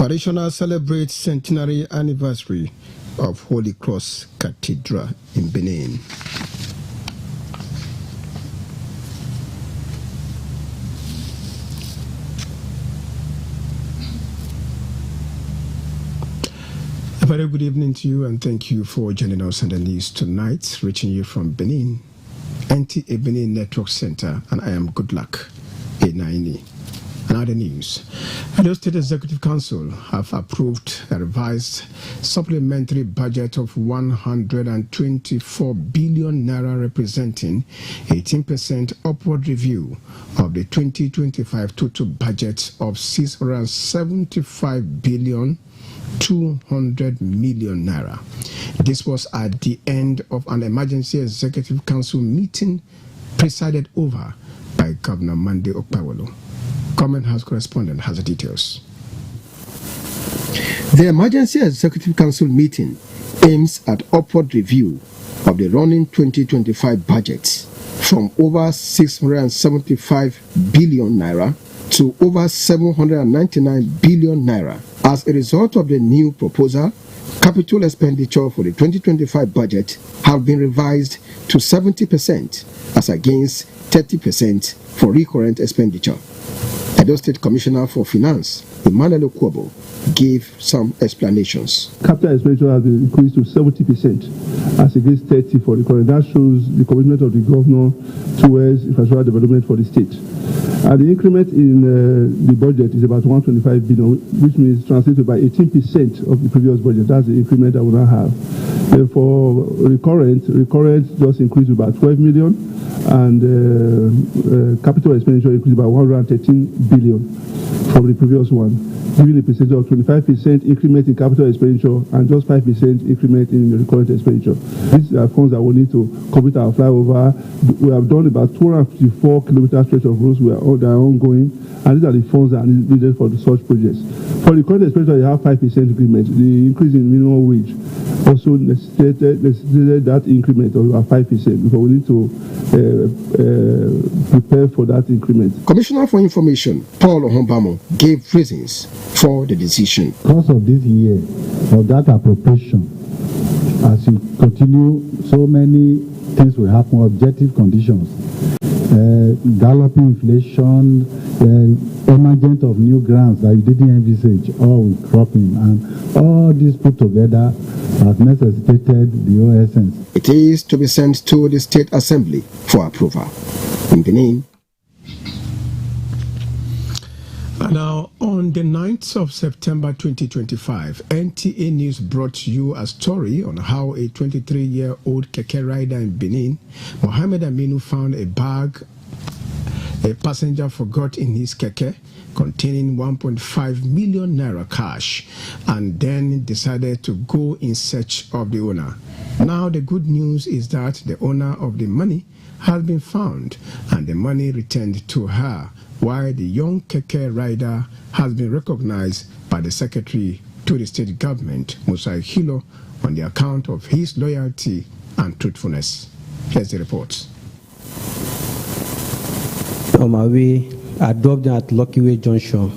Parishioner celebrates centenary anniversary of Holy Cross Cathedral in Benin. A very good evening to you, and thank you for joining us on the news tonight, reaching you from Benin, NTA Benin Network Center, and I am Goodluck A9E. Another news. Edo State Executive Council have approved a revised supplementary budget of 124 billion naira, representing 18% upward review of the 2025 total budget of 675 billion 200 million naira. This was at the end of an emergency executive council meeting presided over by Governor Monday Okpawolo. Comment House correspondent has the details. The emergency executive council meeting aims at upward review of the running 2025 budgets from over 675 billion naira to over 799 billion naira. As a result of the new proposal, capital expenditure for the 2025 budget have been revised to 70% as against 30% for recurrent expenditure. Edo State Commissioner for Finance, Emmanuel Okwobo, gave some explanations. Capital expenditure has been increased to 70% as against 30% for recurrent. That shows the commitment of the governor towards infrastructural development for the state. And the increment in the budget is about 125 billion, which means translated by 18% of the previous budget. That's the increment that we now have. For recurrent just increased to about 12 million, and capital expenditure increased by 113 billion from the previous one, giving a percentage of 25% increment in capital expenditure and just 5% increment in the recurrent expenditure. These are funds that we need to complete our flyover. We have done about 254 kilometer stretch of roads they are ongoing, and these are the funds that are needed for such projects. For the recurrent expenditure, you have 5% increment. The increase in minimum wage also necessitated that increment of about 5%, because we need to prepare for that increment. Commissioner for Information, Paul Ohombamo, gave reasons for the decision. Because of this year, of that appropriation, as you continue, so many things will happen, objective conditions, galloping inflation, emergence of new grants that you didn't envisage, all will crop in, and all this put together has necessitated the OSNs. It is to be sent to the State Assembly for approval. In Benin. Now, on the 9th of September 2025, NTA News brought you a story on how a 23-year-old keke rider in Benin, Mohamed Aminu, found a bag a passenger forgot in his keke containing 1.5 million naira cash, and then decided to go in search of the owner. Now, the good news is that the owner of the money has been found and the money returned to her, while the young keke rider has been recognized by the secretary to the state government, Musa Hilo, on the account of his loyalty and truthfulness. Here's the report. On my way, I dropped down at Lucky Way Junction.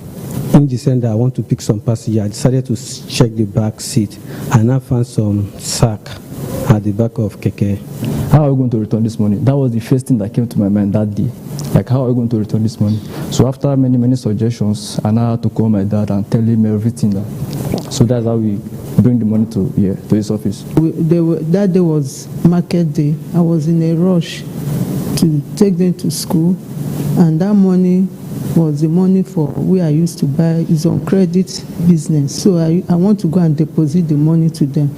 In the center, I want to pick some passenger. I decided to check the back seat, and I found some sack at the back of keke. How are we going to return this money? That was the first thing that came to my mind that day. Like, how are we going to return this money? So after many suggestions, I now had to call my dad and tell him everything. So that's how we bring the money to his office. That day was market day. I was in a rush to take them to school, and that money was the money for where I used to buy is on credit business. So I want to go and deposit the money to them.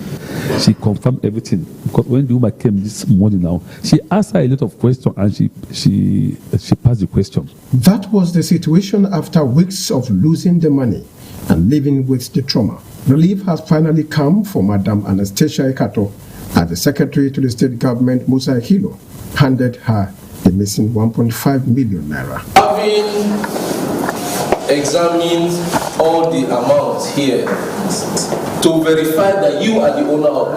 She confirmed everything, because when the woman came this morning now, she asked her a lot of questions and she passed the question. That was the situation after weeks of losing the money and living with the trauma. Relief has finally come for Madam Anastasia Ekato as the secretary to the state government, Musa Hilo, handed her the missing 1.5 million naira. Having examined all the amounts here to verify that you are the owner of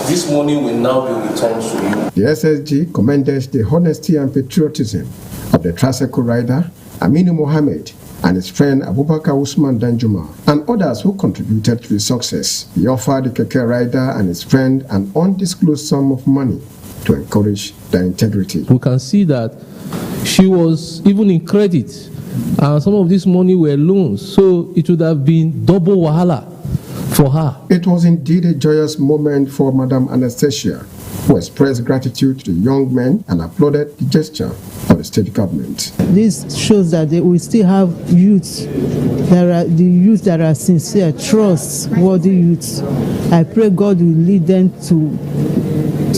this money will now be returned to you. The SSG commended the honesty and patriotism of the tricycle rider Aminu Mohammed and his friend Abubakar Usman Danjuma, and others who contributed to his success. He offered the keke rider and his friend an undisclosed sum of money to encourage their integrity. We can see that she was even in credit, and some of this money were loans, so it would have been double wahala for her. It was indeed a joyous moment for Madam Anastasia, who expressed gratitude to the young men and applauded the gesture of the state government. This shows that we still have youths. There are the youths that are sincere, trustworthy youths. I pray God will lead them to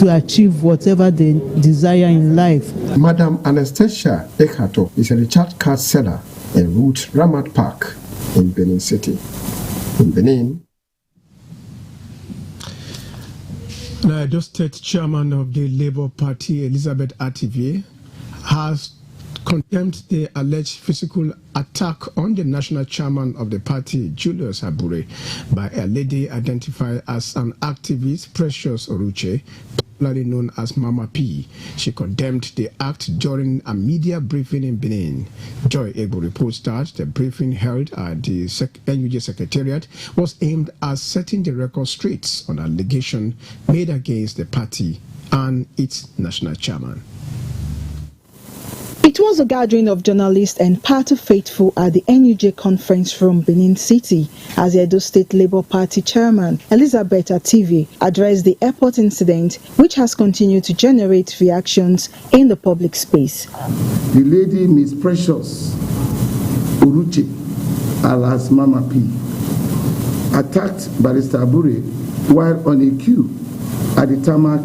achieve whatever they desire in life. Madam Anastasia Ekhato is a recharge card seller in Route Ramat Park in Benin City. In Benin, the Edo State Chairman of the Labour Party, Elizabeth Ativier, has condemned the alleged physical attack on the national chairman of the party, Julius Abure, by a lady identified as an activist, Precious Oruche, popularly known as Mama P. She condemned the act during a media briefing in Benin. Joy Egbo reports that the briefing held at the NUJ Secretariat was aimed at setting the record straight on allegation made against the party and its national chairman. It was a gathering of journalists and party faithful at the NUJ conference from Benin City as the Edo State Labour Party chairman, Elizabeth Ativier, addressed the airport incident, which has continued to generate reactions in the public space. The lady, Miss Precious Uruche, alias Mama P, attacked Barrister Abure while on a queue at the tarmac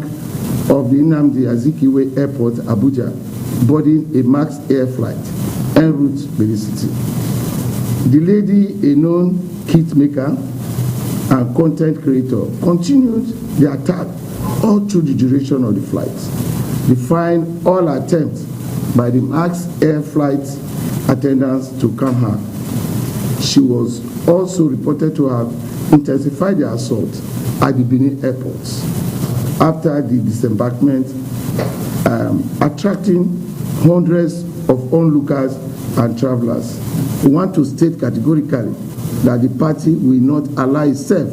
of the Nnamdi Azikiwe Airport, Abuja, boarding a MAX air flight en route Benin City. The lady, a known kit maker and content creator, continued the attack all through the duration of the flight, defying all attempts by the MAX air flight attendants to calm her. She was also reported to have intensified the assault at the Benin airports after the disembarkment, attracting hundreds of onlookers and travelers. We want to state categorically that the party will not allow itself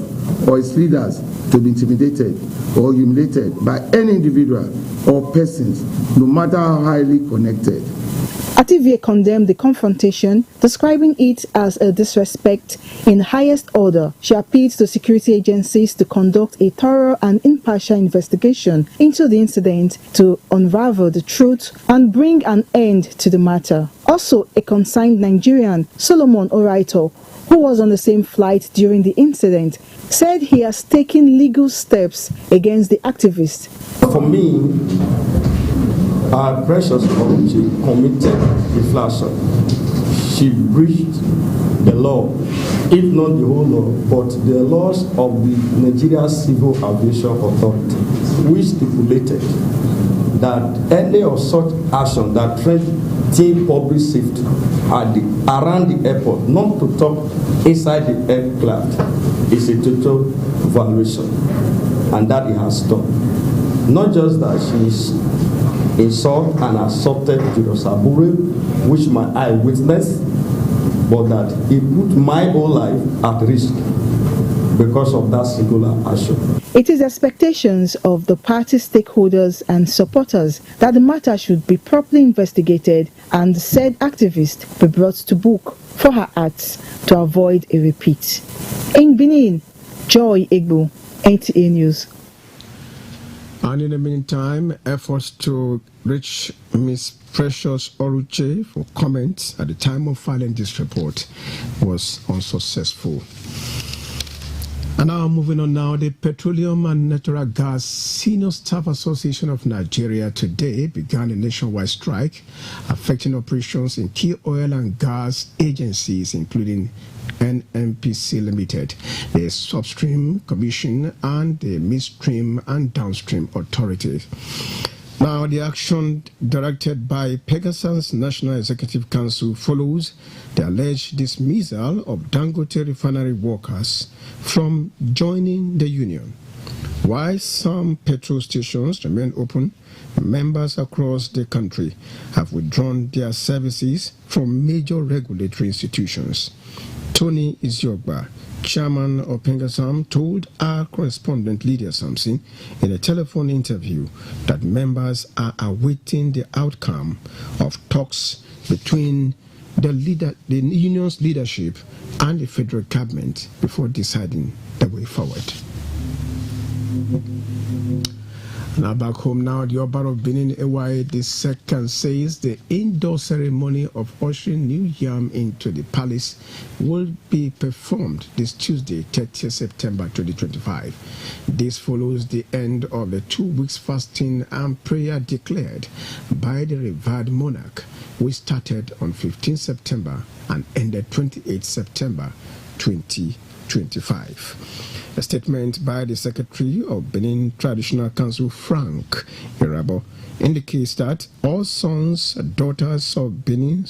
or its leaders to be intimidated or humiliated by any individual or persons, no matter how highly connected. Ativier condemned the confrontation, describing it as a disrespect in the highest order. She appealed to security agencies to conduct a thorough and impartial investigation into the incident to unravel the truth and bring an end to the matter. Also, a concerned Nigerian, Solomon Oraito, who was on the same flight during the incident, said he has taken legal steps against the activist. For me, our Precious Oruche committed infraction. She breached the law, if not the whole law, but the laws of the Nigeria Civil Aviation Authority, which stipulated that any of such action that threatened public safety around the airport, not to talk inside the aircraft, is a total violation, and that it has done. Not just that she is insult and assaulted Julius Abure, which my eye witnessed, but that he put my whole life at risk because of that singular action. It is expectations of the party stakeholders and supporters that the matter should be properly investigated and said activist be brought to book for her acts to avoid a repeat. In Benin, Joy Egbo, NTA News. And in the meantime, efforts to reach Miss Precious Oruche for comments at the time of filing this report was unsuccessful. And now moving on now, the Petroleum and Natural Gas Senior Staff Association of Nigeria today began a nationwide strike affecting operations in key oil and gas agencies, including NNPC Limited, the Substream Commission, and the Midstream and Downstream Authority. Now, the action directed by Pegasus National Executive Council follows the alleged dismissal of Dangote refinery workers from joining the union. While some petrol stations remain open, members across the country have withdrawn their services from major regulatory institutions. Tony Isiogba, chairman of Pengasam, told our correspondent Lydia Sampson in a telephone interview that members are awaiting the outcome of talks between the union's leadership and the federal government before deciding the way forward. Now back home now, the Oba of Benin, Ewaye II, says the indoor ceremony of ushering New Yam into the palace will be performed this Tuesday, 30th September 2025. This follows the end of the 2 weeks fasting and prayer declared by the revered monarch, which started on 15 September and ended 28 September 2025. A statement by the Secretary of Benin Traditional Council, Frank Irabo, indicates that all sons and daughters of Benin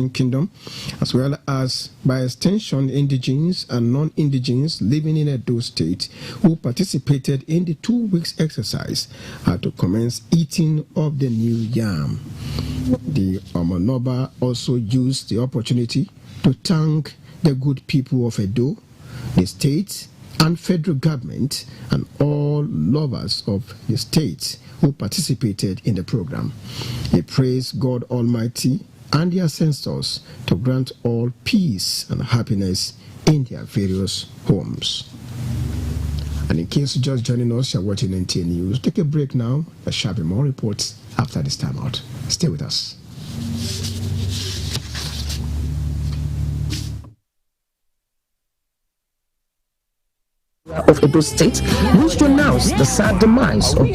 Kingdom, as well as by extension indigenes and non-indigenes living in Edo State who participated in the 2 weeks exercise, are to commence eating of the new yam. The Omonoba also used the opportunity to thank the good people of Edo, the state and federal government, and all lovers of the state who participated in the program. He praised God Almighty and their ancestors to grant all peace and happiness in their various homes. And in case you're just joining us, you're watching NTA News. Take a break now. There shall be more reports after this time out. Stay with us. Of Edo State, which to announce the sad demise of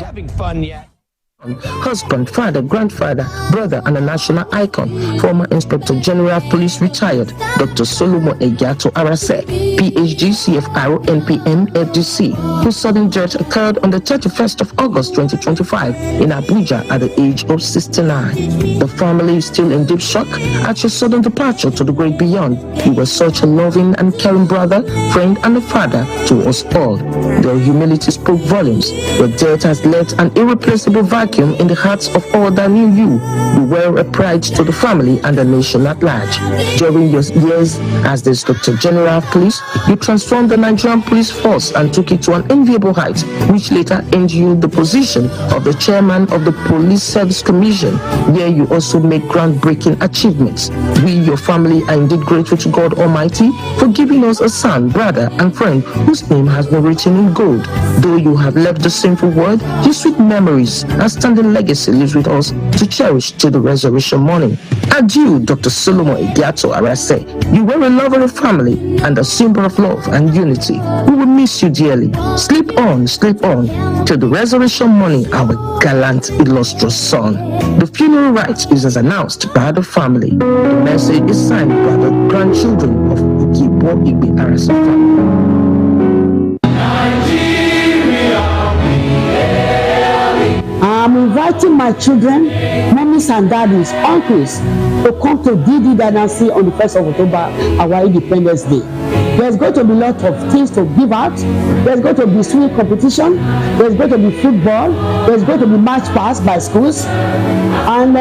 husband, father, grandfather, brother, and a national icon, former Inspector General of Police retired Dr. Solomon Egiato Arase, PhD, CFRO, NPM, FDC, whose sudden death occurred on the 31st of August 2025 in Abuja at the age of 69. The family is still in deep shock at your sudden departure to the great beyond. You were such a loving and caring brother, friend, and a father to us all. Your humility spoke volumes. Your death has left an irreplaceable vacuum in the hearts of all that knew you. You were a pride to the family and the nation at large. During your years as the Inspector General of Police, you transformed the Nigerian police force and took it to an enviable height, which later earned you the position of the chairman of the Police Service Commission, where you also made groundbreaking achievements. We, your family, are indeed grateful to God Almighty for giving us a son, brother, and friend whose name has been written in gold. Though you have left the sinful world, your sweet memories and standing legacy lives with us to cherish till the resurrection morning. Adieu, Dr. Solomon Egiato Arase. You were a lover of family and a symbol of love and unity. We will miss you dearly. Sleep on, till the resurrection morning, our gallant, illustrious son. The funeral rite is as announced by the family. The message is signed by the grandchildren of Ikibo Igbe Arase family. I'm inviting my children, mummies and daddies, uncles to come to DD Dynasty on the 1st of October, our Independence Day. There's going to be a lot of things to give out. There's going to be swimming competition. There's going to be football. There's going to be match pass by schools. And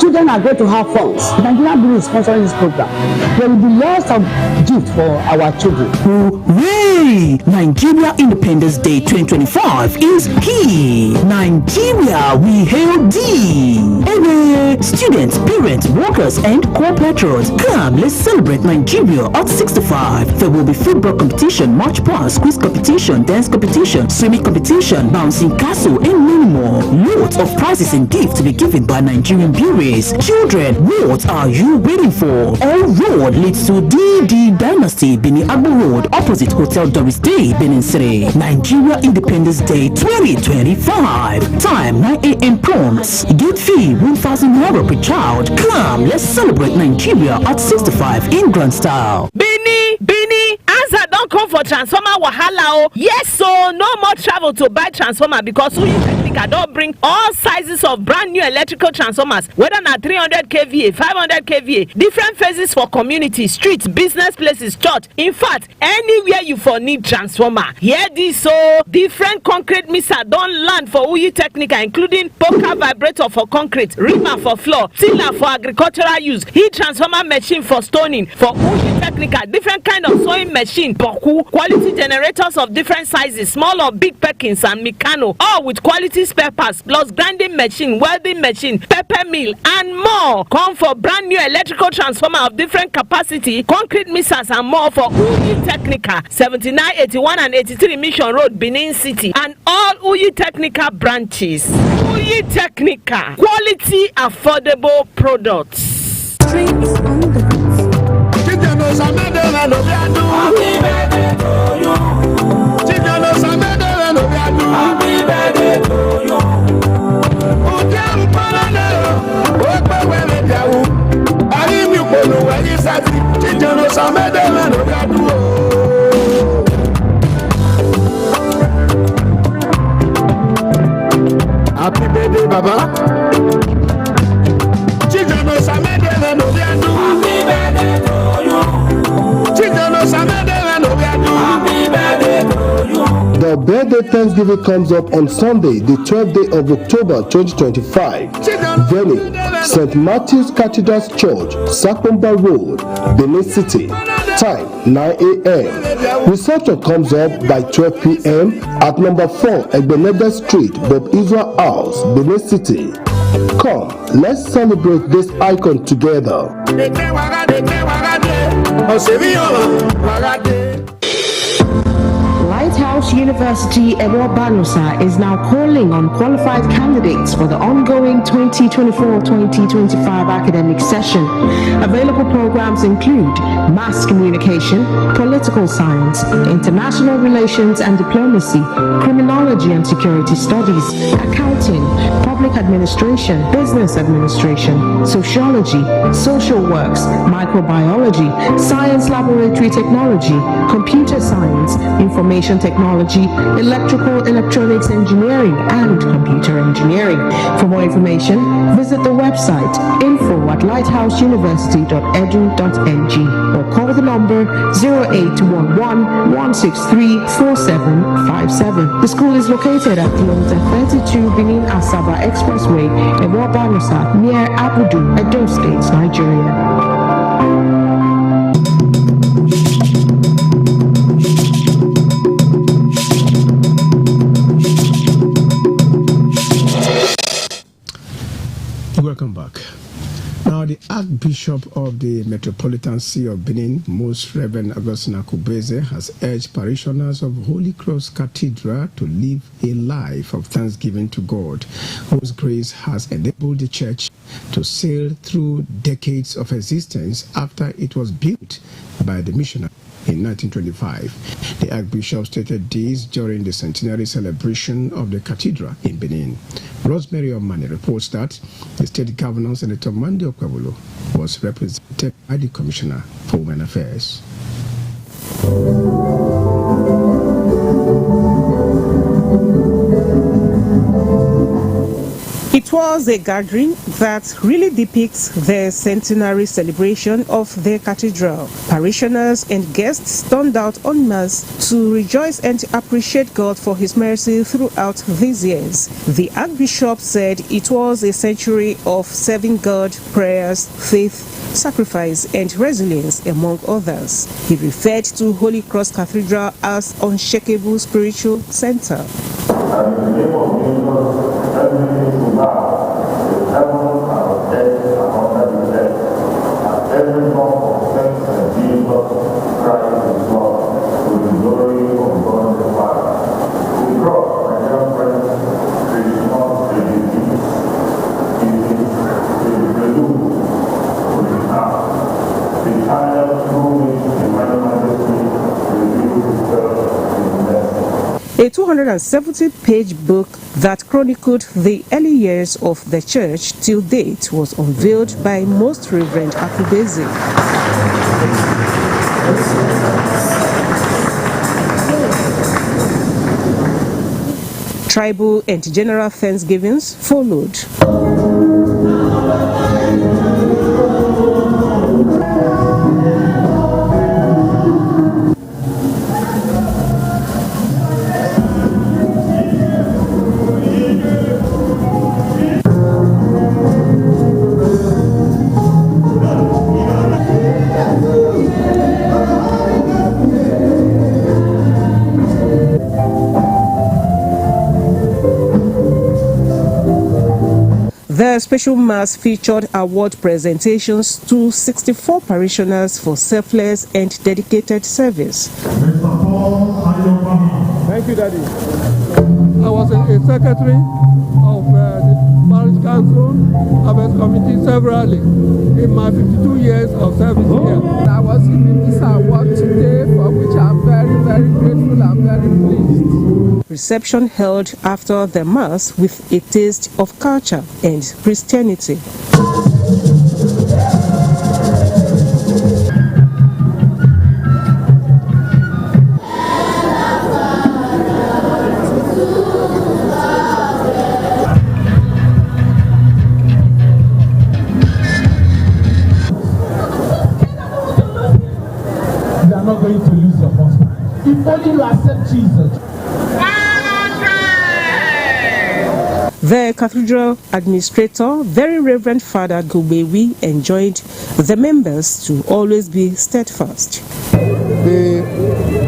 children are going to have fun. Nigerian Benin is sponsoring this program. There will be lots of gifts for our children. Hooray! Nigeria Independence Day 2025 is here. Nigeria, we hail thee. Hey, students, parents, workers, and co-patrons, come, let's celebrate Nigeria at 65. There will be football competition, march pass, quiz competition, dance competition, swimming competition, bouncing castle, and many more. Loads of prizes and gifts to be given by Nigerian breweries. Children, what are you waiting for? All road leads to DD Dynasty, Benin Agbo Road, opposite Hotel Doris Day, Benin City. Nigeria Independence Day 2025. Time 9 a.m. prompts. Gate fee 1,000 naira per child. Come, let's celebrate Nigeria at 65 in grand style. Benin, answer don't come for for transformer wahala o. Yes, so no more travel to buy transformer because Uyi Technica don bring all sizes of brand new electrical transformers, whether na 300 kVA, 500 kVA, different phases for community, streets, business places, church. In fact, anywhere you for need transformer. Hear this, so different concrete mixer don land for Uyi Technica, including poker vibrator for concrete, reamer for floor, tiller for agricultural use, heat transformer machine for stoning for Uyi Technica, different kind of sewing machine, boku, quality generators of different sizes, small or big Perkins and Mikano, all with quality spare parts, plus grinding machine, welding machine, pepper mill, and more. Come for brand new electrical transformer of different capacity, concrete mixers, and more for Uyi Technica, 79, 81, and 83 Mission Road, Benin City, and all Uyi Technica branches. Uyi Technica, quality, affordable products. Happy birthday, Baba. The birthday Thanksgiving comes up on Sunday, the 12th day of October 2025. Venue, St. Matthew's Cathedral Church, Sakomba Road, Benin City. Time, 9 a.m. Reception comes up by 12 p.m. at number 4 Egbenede Street, Bob Israel House, Benin City. Come, let's celebrate this icon together. Lighthouse University Ewa-Banusa is now calling on qualified candidates for the ongoing 2024-2025 academic session. Available programs include Mass Communication, Political Science, International Relations and Diplomacy, Criminology and Security Studies, Accounting, Public Administration, Business Administration, Sociology, Social Works, Microbiology, Science Laboratory Technology, Computer Science, Information Technology, Electrical Electronics Engineering, and Computer Engineering. For more information, visit the website info@lighthouseuniversity.edu.ng or call the number 0811-163-4757. The school is located at Kilometer 32 Benin Asaba Expressway, Ewa-Banusa, near Abudu, Edo State, Nigeria. Welcome back. Now, the Archbishop of the Metropolitan See of Benin, Most Reverend Augustine Akubeze, has urged parishioners of Holy Cross Cathedral to live a life of thanksgiving to God, whose grace has enabled the church to sail through decades of existence after it was built by the missionary in 1925. The Archbishop stated this during the centenary celebration of the cathedral in Benin. Rosemary Omani reports that the state governor, Senator Mande Okwebolo, was represented by the Commissioner for Women Affairs. It was a gathering that really depicts the centenary celebration of the cathedral. Parishioners and guests turned out en masse to rejoice and to appreciate God for His mercy throughout these years. The Archbishop said it was a century of serving God, prayers, faith, sacrifice, and resilience, among others. He referred to Holy Cross Cathedral as unshakable spiritual center. A 270-page book that chronicled the early years of the church till date was unveiled by Most Reverend Akubeze. Tribal and general thanksgivings followed. The special mass featured award presentations to 64 parishioners for selfless and dedicated service. Thank you, Daddy. I was a secretary of the parish council, harvest committee severally in my 52 years of service here. I was given this award today, for which I'm very, very grateful and very pleased. Reception held after the mass with a taste of culture and Christianity. You are not going to lose your husband. If only you accept Jesus. The cathedral administrator, Very Reverend Father Gubewi, enjoined the members to always be steadfast. The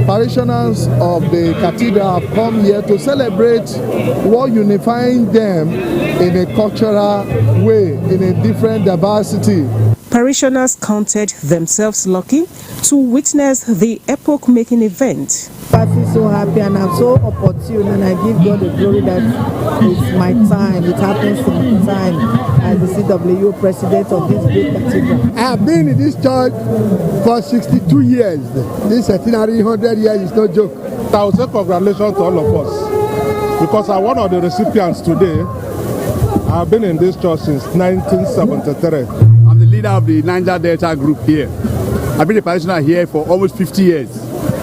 parishioners of the cathedral have come here to celebrate what unifying them in a cultural way, in a different diversity. Parishioners counted themselves lucky to witness the epoch-making event. I feel so happy and I'm so opportune, and I give God the glory that it's my time. It happens in time as the CWO president of this great cathedral. I have been in this church for 62 years. This centenary 100 years is no joke. I will say congratulations to all of us, because I'm one of the recipients today. I've been in this church since 1973. I'm the leader of the Niger Delta group here. I've been a parishioner here for almost 50 years,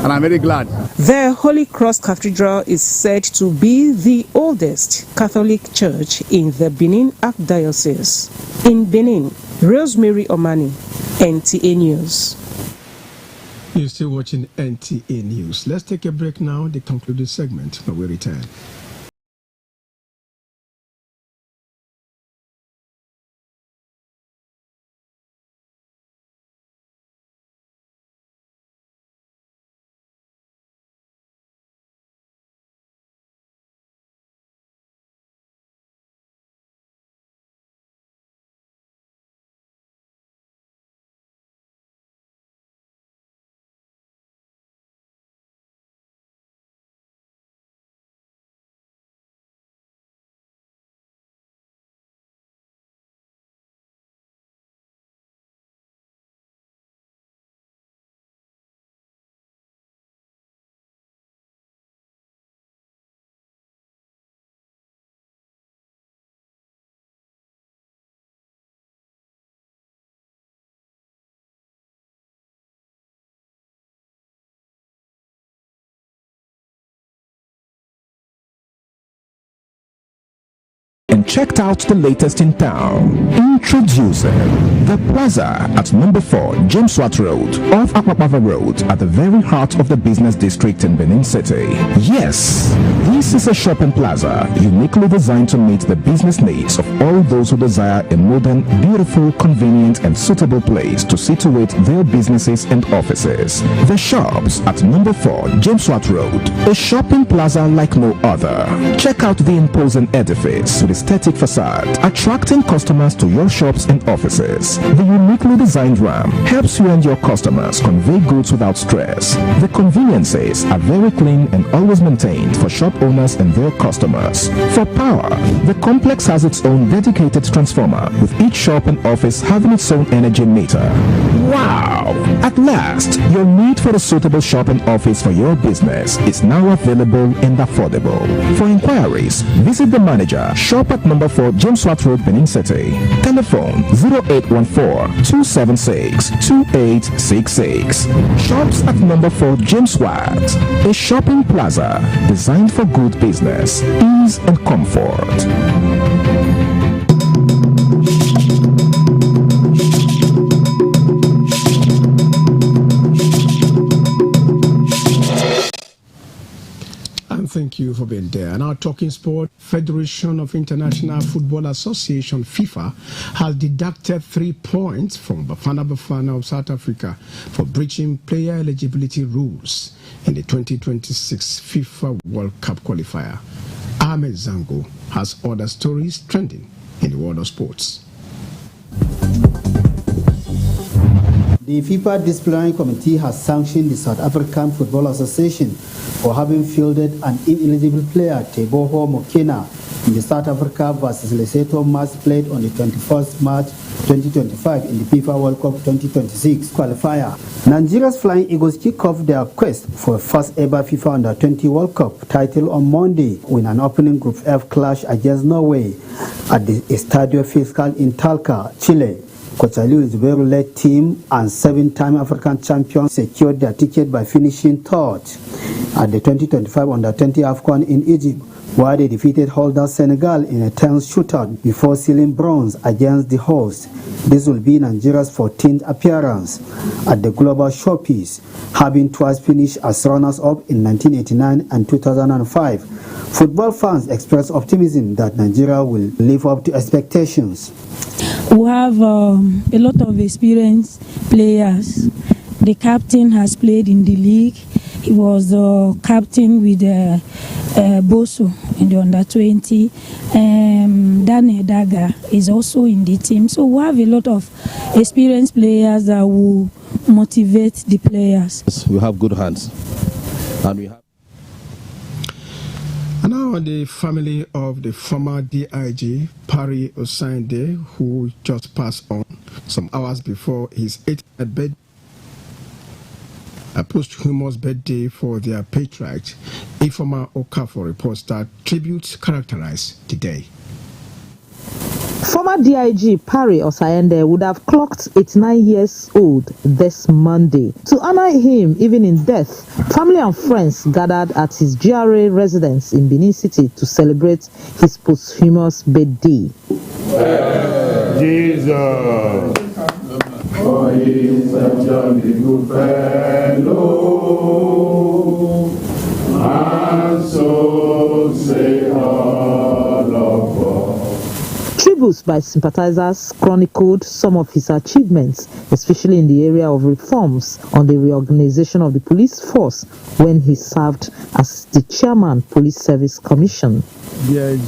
and I'm very glad. The Holy Cross Cathedral is said to be the oldest Catholic church in the Benin Archdiocese. In Benin, Rosemary Omani, NTA News. You're still watching NTA News. Let's take a break now, the concluded segment, when we return. And checked out the latest in town. Introducing the Plaza at number 4 James Watt Road off Akwapava Road at the very heart of the business district in Benin City. Yes, this is a shopping plaza uniquely designed to meet the business needs of all those who desire a modern, beautiful, convenient and suitable place to situate their businesses and offices. The shops at number 4 James Watt Road, a shopping plaza like no other. Check out the imposing edifice with aesthetic facade, attracting customers to your shops and offices. The uniquely designed ramp helps you and your customers convey goods without stress. The conveniences are very clean and always maintained for shop owners and their customers. For power, the complex has its own dedicated transformer, with each shop and office having its own energy meter. Wow! At last, your need for a suitable shop and office for your business is now available and affordable. For inquiries, visit the manager, shop at number 4 James Swart Road, Benin City. Telephone 0814-276-2866. Shops at number 4 James Swart, a shopping plaza designed for good business, ease and comfort. Thank you for being there. Now, talking sport, Federation of International Football Association, FIFA, has deducted 3 points from Bafana Bafana of South Africa for breaching player eligibility rules in the 2026 FIFA World Cup qualifier. Ahmed Zango has other stories trending in the world of sports. The FIFA Disciplinary Committee has sanctioned the South African Football Association for having fielded an ineligible player, Teboho Mokena, in the South Africa versus Lesotho match played on the 21st March 2025 in the FIFA World Cup 2026 qualifier. Nigeria's Flying Eagles kick off their quest for first ever FIFA Under-20 World Cup title on Monday with an opening Group F clash against Norway at the Estadio Fiscal in Talca, Chile. Coach Aliou Zubairu-led team and 7-time African champions secured their ticket by finishing third at the 2025 Under-20 AFCON in Egypt, where they defeated holder Senegal in a tense shootout before sealing bronze against the host. This will be Nigeria's 14th appearance at the global showpiece, having twice finished as runners-up in 1989 and 2005. Football fans express optimism that Nigeria will live up to expectations. We have a lot of experienced players. The captain has played in the league. He was the captain with Boso in the Under-20. Daniel Daga is also in the team. So we have a lot of experienced players that will motivate the players. We have good hands. And we have. And now the family of the former DIG, Pari Osande, who just passed on some hours before his 8th birthday, a posthumous birthday for their patriarch, Ifeoma Okafor, reports that tributes characterize the day. Former DIG Pari Osayende would have clocked 89 years old this Monday. To honor him even in death, family and friends gathered at his GRA residence in Benin City to celebrate his posthumous birthday. Jesus, for he is such a good fellow, and so say all of us. Tributes by sympathizers chronicled some of his achievements, especially in the area of reforms on the reorganization of the police force when he served as the chairman, Police Service Commission. DIG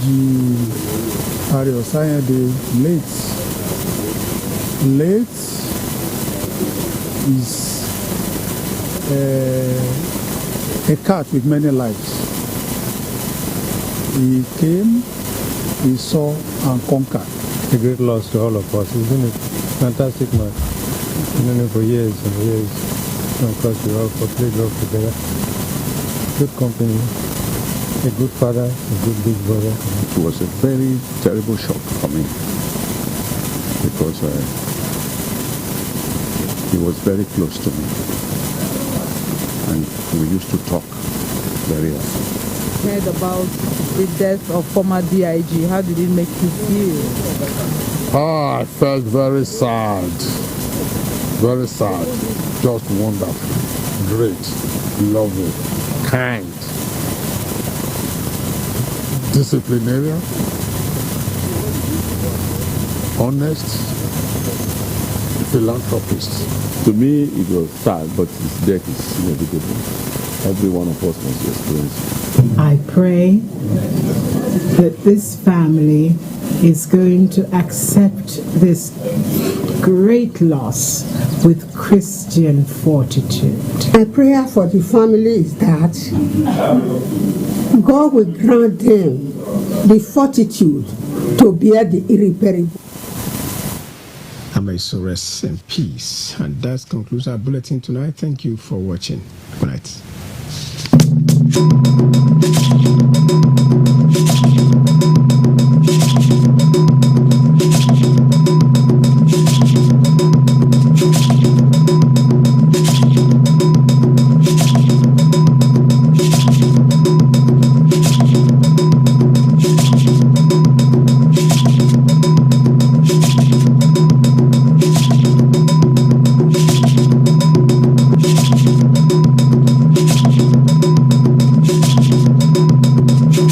Pari Osayende late is a cat with many lives. He came, he saw and conquered. A great loss to all of us. He's been a fantastic man. We've known him for years and years. And of course, we all played golf together. Good company, a good father, a good big brother. It was a very terrible shock for me because he was very close to me. And we used to talk very often. Heard about the death of former DIG. How did it make you feel? I felt very sad. Very sad. Just wonderful. Great. Lovely. Kind. Disciplinarian. Honest. Philanthropist. To me, it was sad, but his death is inevitable. Every one of us must experience it. I pray that this family is going to accept this great loss with Christian fortitude. My prayer for the family is that God will grant them the fortitude to bear the irreparable. May so rest in peace. And that concludes our bulletin tonight. Thank you for watching. Good night.